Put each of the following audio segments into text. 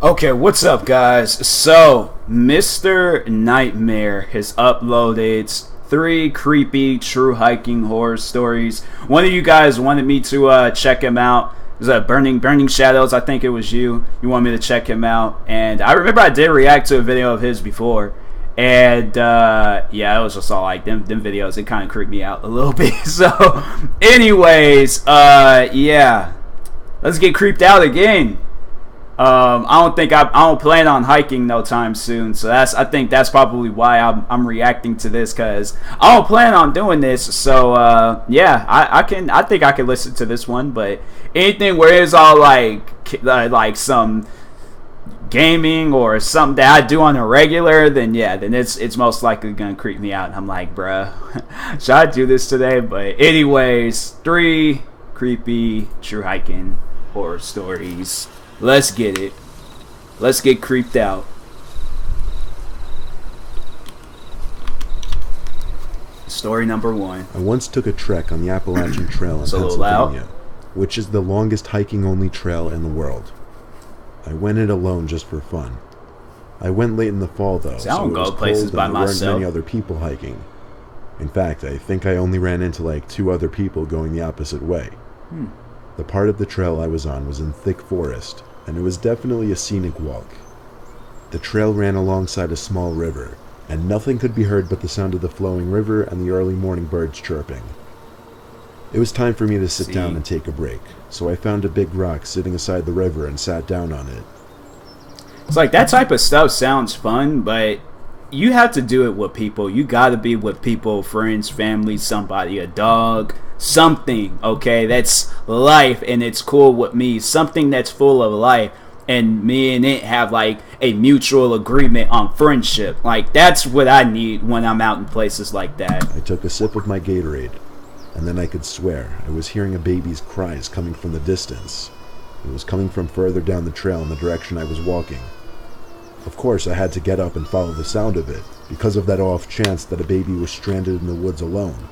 Okay, what's up, guys? So, Mr. Nightmare has uploaded 3 creepy true hiking horror stories. One of you guys wanted me to check him out. It was Burning Shadows. I think it was you. You wanted me to check him out, and I remember I did react to a video of his before. And yeah, it was just all like them videos. It kind of creeped me out a little bit. So, anyways, yeah, let's get creeped out again. I don't plan on hiking no time soon, so I think that's probably why I'm reacting to this, because I don't plan on doing this. So yeah, I think I can listen to this one, but anything where it's all like some gaming or something that I do on a regular, then yeah, then it's most likely gonna creep me out. And I'm like, bruh, should I do this today? But anyways, 3 creepy true hiking horror stories. Let's get it. Let's get creeped out. Story number 1. I once took a trek on the Appalachian Trail in Pennsylvania, which is the longest hiking-only trail in the world. I went it alone just for fun. I went late in the fall though, so it was cold and there weren't many other people hiking. In fact, I think I only ran into like 2 other people going the opposite way. The part of the trail I was on was in thick forest, and it was definitely a scenic walk. The trail ran alongside a small river, and nothing could be heard but the sound of the flowing river and the early morning birds chirping. It was time for me to sit down and take a break, so I found a big rock sitting aside the river and sat down on it. It's like that type of stuff sounds fun, but you have to do it with people. You gotta be with people, friends, family, somebody, a dog, something, okay? That's life, and it's cool with me. Something that's full of life, and me and it have like a mutual agreement on friendship. Like, that's what I need when I'm out in places like that. I took a sip of my Gatorade, and then I could swear I was hearing a baby's cries coming from the distance. It was coming from further down the trail in the direction I was walking. Of course, I had to get up and follow the sound of it, because of that off chance that a baby was stranded in the woods alone.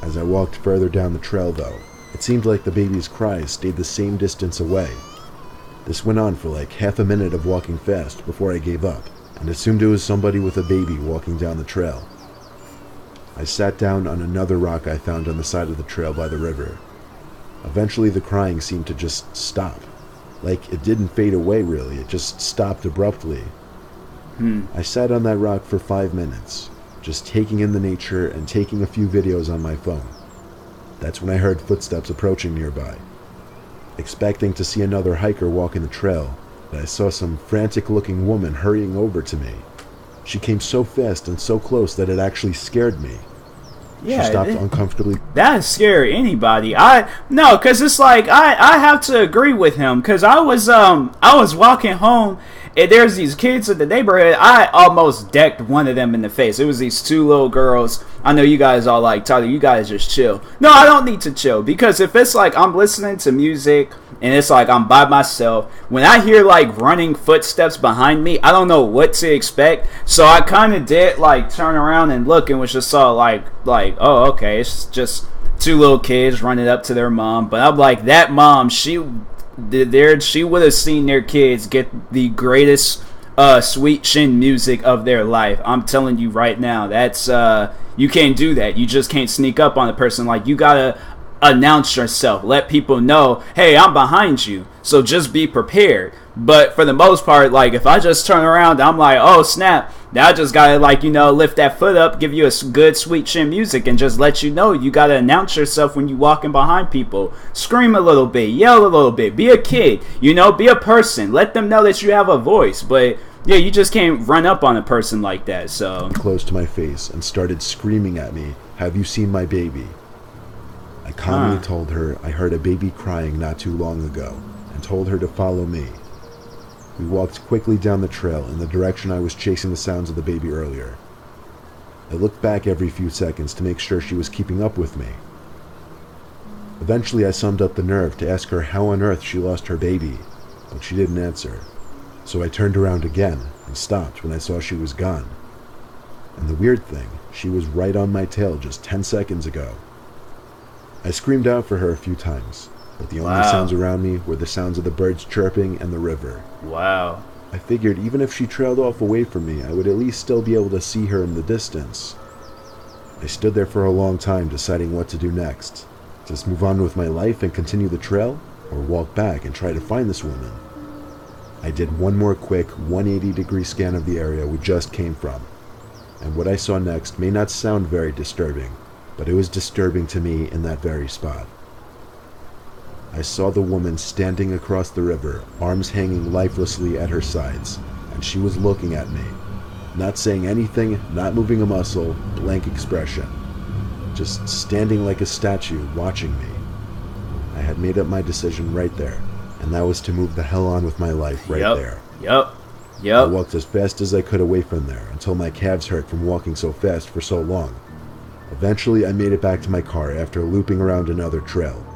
As I walked further down the trail, though, it seemed like the baby's cries stayed the same distance away. This went on for like half a minute of walking fast before I gave up, and assumed it was somebody with a baby walking down the trail. I sat down on another rock I found on the side of the trail by the river. Eventually the crying seemed to just stop. Like, it didn't fade away really, it just stopped abruptly. I sat on that rock for 5 minutes, just taking in the nature and taking a few videos on my phone. That's when I heard footsteps approaching nearby. Expecting to see another hiker walking the trail, but I saw some frantic-looking woman hurrying over to me. She came so fast and so close that it actually scared me. Yeah, she stopped uncomfortably. That scare anybody. No, cause it's like I have to agree with him, cause I was walking home and there's these kids in the neighborhood. I almost decked one of them in the face. It was these 2 little girls. I know you guys all like, Tyler, you guys just chill. No, I don't need to chill, because if it's like I'm listening to music and it's like I'm by myself, when I hear like running footsteps behind me, I don't know what to expect. So I kind of did like turn around and look, and was just saw like oh, okay, it's just 2 little kids running up to their mom. But I'm like, that mom, she would have seen their kids get the greatest sweet chin music of their life. I'm telling you right now, that's you can't do that. You just can't sneak up on a person. Like, you gotta announce yourself, let people know, hey, I'm behind you, so just be prepared. But for the most part, like, if I just turn around, I'm like, oh snap, now I just gotta, like, you know, lift that foot up, give you a good sweet chin music, and just let you know you gotta announce yourself when you walking behind people. Scream a little bit, yell a little bit, be a kid, you know, be a person, let them know that you have a voice. But yeah, you just can't run up on a person like that. So close to my face and started screaming at me, "Have you seen my baby?" I calmly told her I heard a baby crying not too long ago, and told her to follow me. We walked quickly down the trail in the direction I was chasing the sounds of the baby earlier. I looked back every few seconds to make sure she was keeping up with me. Eventually I summed up the nerve to ask her how on earth she lost her baby, but she didn't answer. So I turned around again and stopped when I saw she was gone. And the weird thing, she was right on my tail just 10 seconds ago. I screamed out for her a few times, but the only Wow. sounds around me were the sounds of the birds chirping and the river. Wow. I figured even if she trailed off away from me, I would at least still be able to see her in the distance. I stood there for a long time deciding what to do next. Just move on with my life and continue the trail, or walk back and try to find this woman. I did one more quick 180-degree scan of the area we just came from, and what I saw next may not sound very disturbing, but it was disturbing to me in that very spot. I saw the woman standing across the river, arms hanging lifelessly at her sides, and she was looking at me. Not saying anything, not moving a muscle, blank expression. Just standing like a statue, watching me. I had made up my decision right there, and that was to move the hell on with my life right there. I walked as fast as I could away from there, until my calves hurt from walking so fast for so long. Eventually, I made it back to my car after looping around another trail.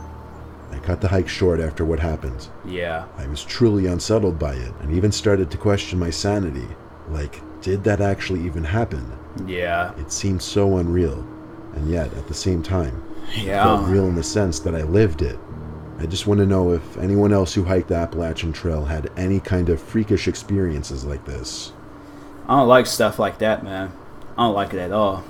I cut the hike short after what happened. Yeah. I was truly unsettled by it, and even started to question my sanity. Like, did that actually even happen? Yeah. It seemed so unreal, and yet, at the same time, Yeah. it felt real in the sense that I lived it. I just want to know if anyone else who hiked the Appalachian Trail had any kind of freakish experiences like this. I don't like stuff like that, man. I don't like it at all.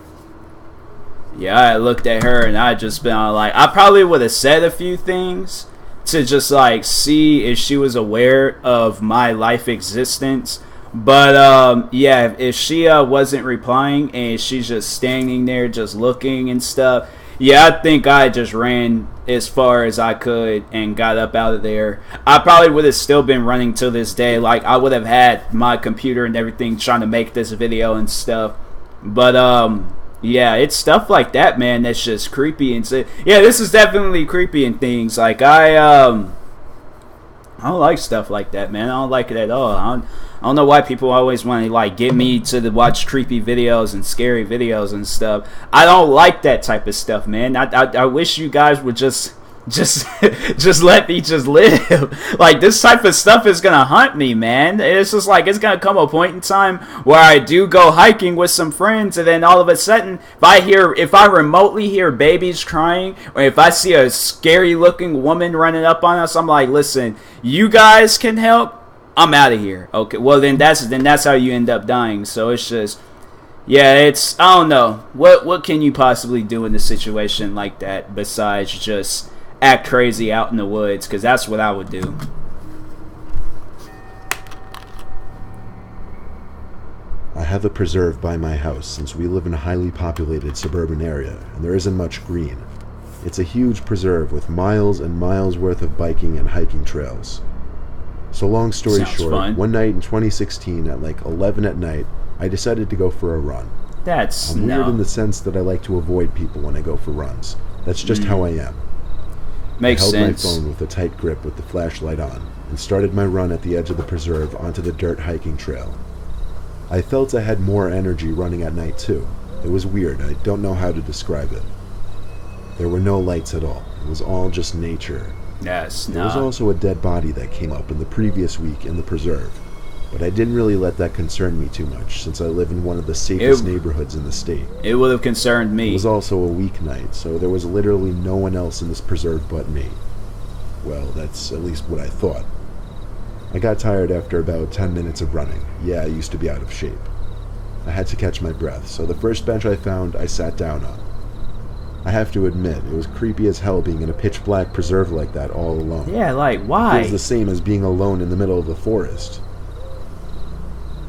Yeah, I looked at her and I just been like, I probably would have said a few things to just like see if she was aware of my life existence. But yeah, if she wasn't replying and she's just standing there just looking and stuff, yeah, I think I just ran as far as I could and got up out of there. I probably would have still been running till this day. Like, I would have had my computer and everything trying to make this video and stuff. But yeah, it's stuff like that, man, that's just creepy. And so, yeah, this is definitely creepy and things. Like, I don't like stuff like that, man. I don't like it at all. I don't know why people always want to like get me to watch creepy videos and scary videos and stuff. I don't like that type of stuff, man. I wish you guys would just let me just live. Like, this type of stuff is gonna hunt me, man. It's just like, it's gonna come a point in time where I do go hiking with some friends, and then all of a sudden, if I remotely hear babies crying, or if I see a scary looking woman running up on us, I'm like, listen, you guys can help, I'm out of here. Okay, well then that's how you end up dying. So it's just, yeah, it's, I don't know, what can you possibly do in a situation like that besides just act crazy out in the woods? Because that's what I would do. I have a preserve by my house since we live in a highly populated suburban area and there isn't much green. It's a huge preserve with miles and miles worth of biking and hiking trails. So long story short, fun. One night in 2016 at like 11 at night, I decided to go for a run. I'm weird in the sense that I like to avoid people when I go for runs. That's just how I am. Makes sense. I held my phone with a tight grip with the flashlight on and started my run at the edge of the preserve onto the dirt hiking trail. I felt I had more energy running at night too. It was weird, I don't know how to describe it. There were no lights at all. It was all just nature. Yes, There was also a dead body that came up in the previous week in the preserve, but I didn't really let that concern me too much since I live in one of the safest neighborhoods in the state. It would have concerned me. It was also a weeknight, so there was literally no one else in this preserve but me. Well, that's at least what I thought. I got tired after about 10 minutes of running. Yeah, I used to be out of shape. I had to catch my breath, so the first bench I found, I sat down on. I have to admit, it was creepy as hell being in a pitch-black preserve like that all alone. Yeah, like, why? It was the same as being alone in the middle of the forest.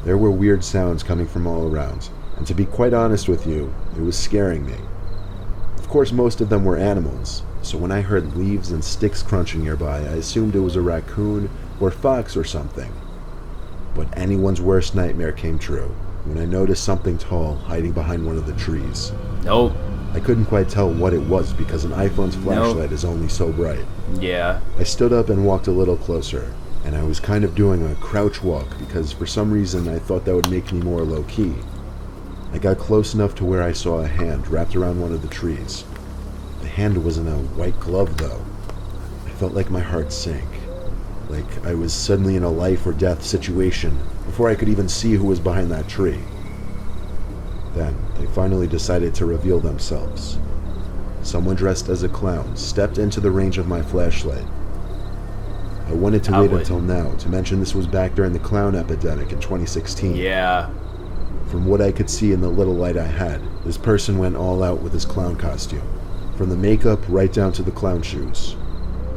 There were weird sounds coming from all around, and to be quite honest with you, it was scaring me. Of course, most of them were animals, so when I heard leaves and sticks crunching nearby, I assumed it was a raccoon or fox or something. But anyone's worst nightmare came true when I noticed something tall hiding behind one of the trees. Nope. I couldn't quite tell what it was because an iPhone's flashlight is only so bright. Yeah. I stood up and walked a little closer, and I was kind of doing a crouch walk because for some reason I thought that would make me more low-key. I got close enough to where I saw a hand wrapped around one of the trees. The hand was in a white glove though. I felt like my heart sank. Like I was suddenly in a life or death situation before I could even see who was behind that tree. Then, they finally decided to reveal themselves. Someone dressed as a clown stepped into the range of my flashlight I wanted to I wait wouldn't. until now to mention this was back during the clown epidemic in 2016. Yeah. From what I could see in the little light I had, this person went all out with his clown costume. From the makeup right down to the clown shoes.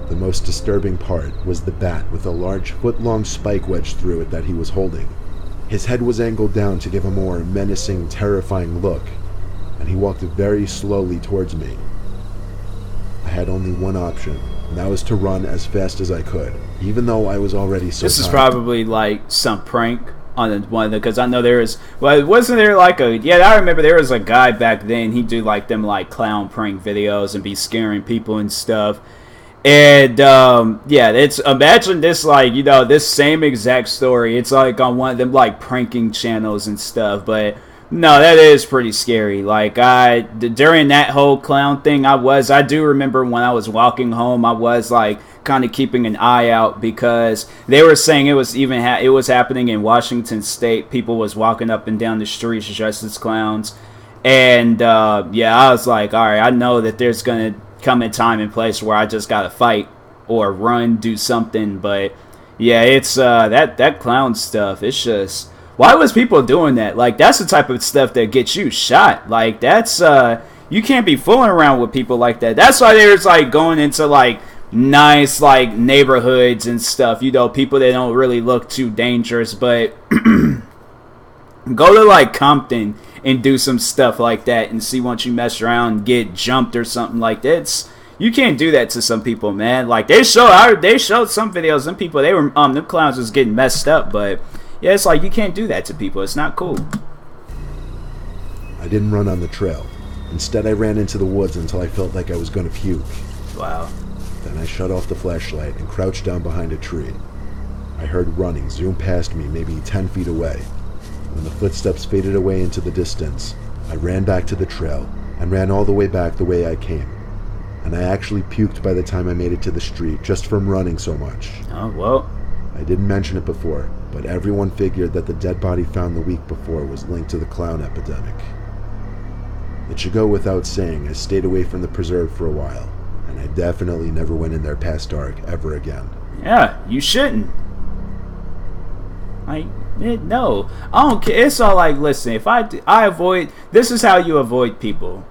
The most disturbing part was the bat with a large foot-long spike wedged through it that he was holding. His head was angled down to give a more menacing, terrifying look, and he walked very slowly towards me. I had only one option, and that was to run as fast as I could, even though I was already so This is tired. probably like some prank on one of the, because I know there is, well, wasn't there like a, yeah, I remember there was a guy back then, he'd do like them like clown prank videos and be scaring people and stuff. And yeah, it's, imagine this, like, you know, this same exact story, it's like on one of them like pranking channels and stuff. But no, that is pretty scary. Like, during that whole clown thing, I do remember when I was walking home, I was like kind of keeping an eye out, because they were saying it was even it was happening in Washington State. People was walking up and down the streets dressed as clowns. And yeah, I was like, all right, I know that there's gonna come a time and place where I just gotta fight or run, do something. But yeah, it's that clown stuff. It's just, why was people doing that? Like, that's the type of stuff that gets you shot. Like, that's you can't be fooling around with people like that. That's why there's like going into like nice like neighborhoods and stuff. You know, people that don't really look too dangerous, but go to like Compton and do some stuff like that and see, once you mess around and get jumped or something like that. You can't do that to some people, man. Like, they showed some videos, some people, they were them clowns was getting messed up. But yeah, it's like, you can't do that to people. It's not cool. I didn't run on the trail. Instead, I ran into the woods until I felt like I was going to puke. Wow. Then I shut off the flashlight and crouched down behind a tree. I heard running zoom past me, maybe 10 feet away. When the footsteps faded away into the distance, I ran back to the trail and ran all the way back the way I came. And I actually puked by the time I made it to the street, just from running so much. Oh, well. I didn't mention it before, but everyone figured that the dead body found the week before was linked to the clown epidemic. It should go without saying I stayed away from the preserve for a while, and I definitely never went in there past dark ever again. Yeah, you shouldn't. Like, no, I don't care. It's all like, listen, if I avoid, this is how you avoid people.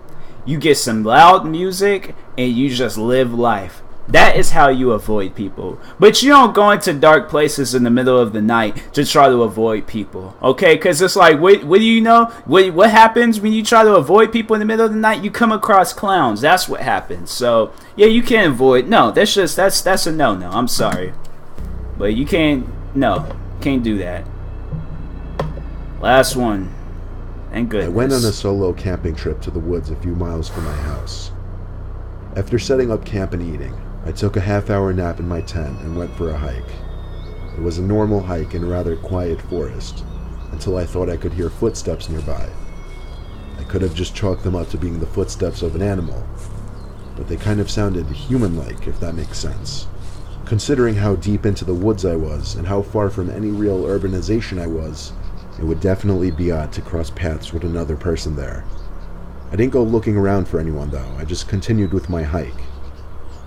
You get some loud music and you just live life. That is how you avoid people. But you don't go into dark places in the middle of the night to try to avoid people, okay? Because it's like, what do you know? What happens when you try to avoid people in the middle of the night? You come across clowns. That's what happens. So yeah, you can't avoid. No, that's a no. I'm sorry, but you can't do that. Last one. Thank goodness. I went on a solo camping trip to the woods a few miles from my house. After setting up camp and eating, I took a half-hour nap in my tent and went for a hike. It was a normal hike in a rather quiet forest, until I thought I could hear footsteps nearby. I could have just chalked them up to being the footsteps of an animal, but they kind of sounded human-like, if that makes sense. Considering how deep into the woods I was, and how far from any real urbanization I was, it would definitely be odd to cross paths with another person there. I didn't go looking around for anyone though, I just continued with my hike.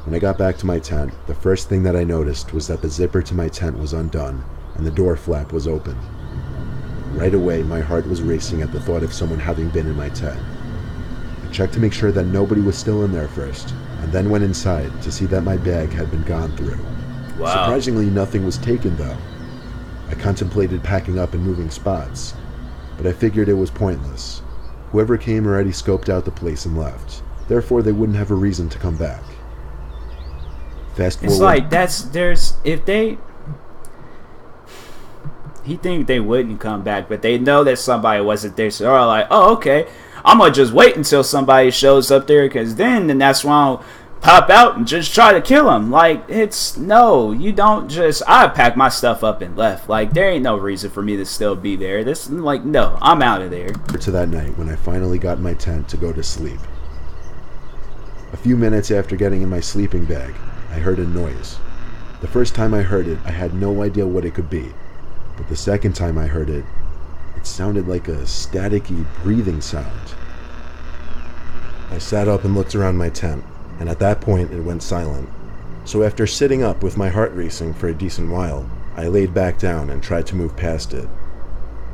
When I got back to my tent, the first thing that I noticed was that the zipper to my tent was undone, and the door flap was open. Right away, my heart was racing at the thought of someone having been in my tent. I checked to make sure that nobody was still in there first, and then went inside to see that my bag had been gone through. Wow. Surprisingly, nothing was taken though. I contemplated packing up and moving spots, but I figured it was pointless. Whoever came already scoped out the place and left. Therefore, they wouldn't have a reason to come back. Fast forward. It's like, he think they wouldn't come back, but they know that somebody wasn't there, so they're like, oh, okay, I'm gonna just wait until somebody shows up there, because then that's when I'll pop out and just try to kill him. Like, no, you don't just, I packed my stuff up and left. Like, there ain't no reason for me to still be there. No, I'm out of there. To that night when I finally got in my tent to go to sleep. A few minutes after getting in my sleeping bag, I heard a noise. The first time I heard it, I had no idea what it could be. But the second time I heard it, it sounded like a staticky breathing sound. I sat up and looked around my tent, and at that point it went silent. So after sitting up with my heart racing for a decent while, I laid back down and tried to move past it.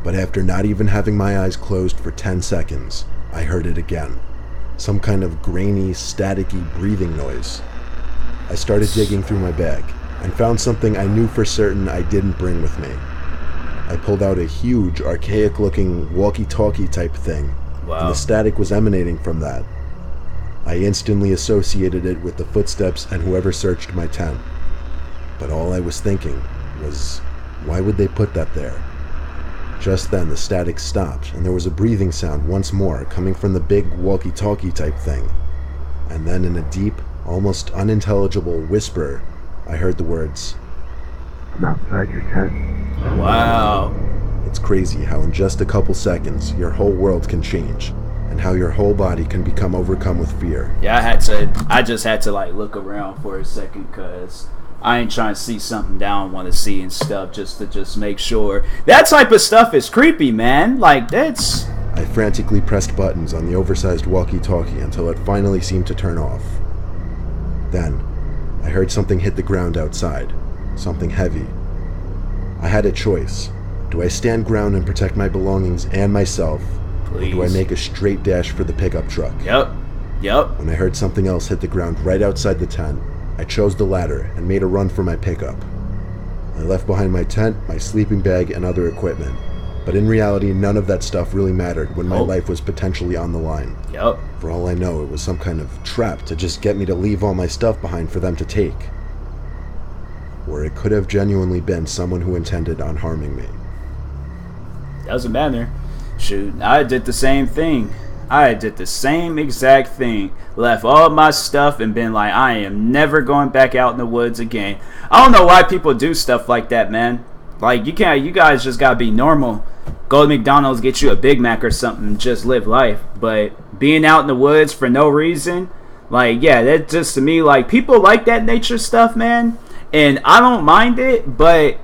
But after not even having my eyes closed for 10 seconds, I heard it again. Some kind of grainy, staticky breathing noise. I started digging through my bag and found something I knew for certain I didn't bring with me. I pulled out a huge, archaic-looking walkie-talkie type thing, Wow. and the static was emanating from that. I instantly associated it with the footsteps and whoever searched my tent. But all I was thinking was, why would they put that there? Just then the static stopped, and there was a breathing sound once more coming from the big walkie-talkie type thing. And then in a deep, almost unintelligible whisper, I heard the words, "I'm outside your tent." Wow. It's crazy how in just a couple seconds your whole world can change, and how your whole body can become overcome with fear. Yeah, I just had to like look around for a second because I ain't trying to see something that I don't want to see and stuff, just to make sure. That type of stuff is creepy, man. Like, that's... I frantically pressed buttons on the oversized walkie-talkie until it finally seemed to turn off. Then, I heard something hit the ground outside. Something heavy. I had a choice. Do I stand ground and protect my belongings and myself? Please. Or do I make a straight dash for the pickup truck? Yep. When I heard something else hit the ground right outside the tent, I chose the latter and made a run for my pickup. I left behind my tent, my sleeping bag, and other equipment. But in reality, none of that stuff really mattered when my life was potentially on the line. Yep. For all I know, it was some kind of trap to just get me to leave all my stuff behind for them to take. Or it could have genuinely been someone who intended on harming me. Doesn't matter. Shoot, I did the same thing. I did the same exact thing. Left all my stuff and been like, I am never going back out in the woods again. I don't know why people do stuff like that, man. Like, you guys just gotta be normal. Go to McDonald's, get you a Big Mac or something, just live life. But being out in the woods for no reason, like, yeah, that just, to me, like, people like that nature stuff, man. And I don't mind it, but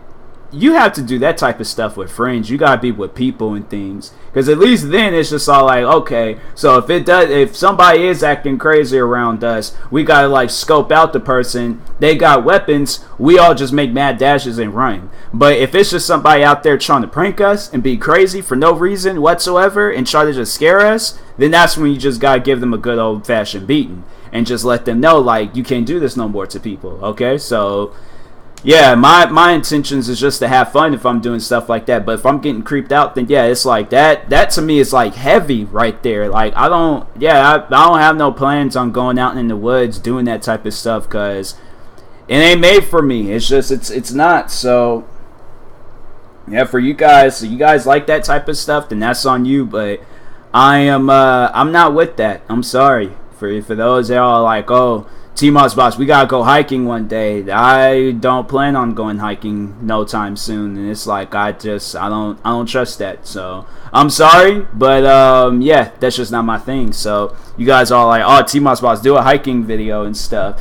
you have to do that type of stuff with friends. You gotta be with people and things, because at least then it's just all like, okay, so if somebody is acting crazy around us, we gotta like scope out the person. They got weapons, we all just make mad dashes and run. But if it's just somebody out there trying to prank us and be crazy for no reason whatsoever and try to just scare us, then that's when you just gotta give them a good old-fashioned beating and just let them know, like, you can't do this no more to people. Okay, so yeah, my intentions is just to have fun if I'm doing stuff like that. But if I'm getting creeped out, then yeah, it's like that to me is like heavy right there. Like, I don't have no plans on going out in the woods doing that type of stuff, because it ain't made for me. It's just it's not. So yeah, for you guys, so you guys like that type of stuff, then that's on you. But I'm not with that. I'm sorry for those that are like, oh, TMossBoss, we gotta go hiking one day. I don't plan on going hiking no time soon, and it's like I don't trust that. So I'm sorry, but yeah, that's just not my thing. So you guys are like, oh, TMossBoss, do a hiking video and stuff.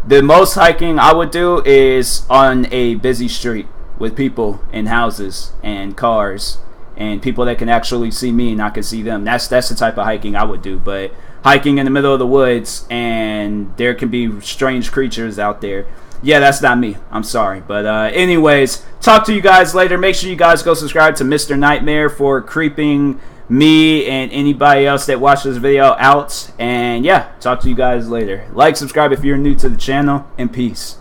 The most hiking I would do is on a busy street with people and houses and cars and people that can actually see me and I can see them. That's the type of hiking I would do. But hiking in the middle of the woods and there can be strange creatures out there, yeah, that's not me. I'm sorry. But anyways, talk to you guys later. Make sure you guys go subscribe to Mr. Nightmare for creeping me and anybody else that watched this video out. And yeah, talk to you guys later. Like, subscribe if you're new to the channel, and peace.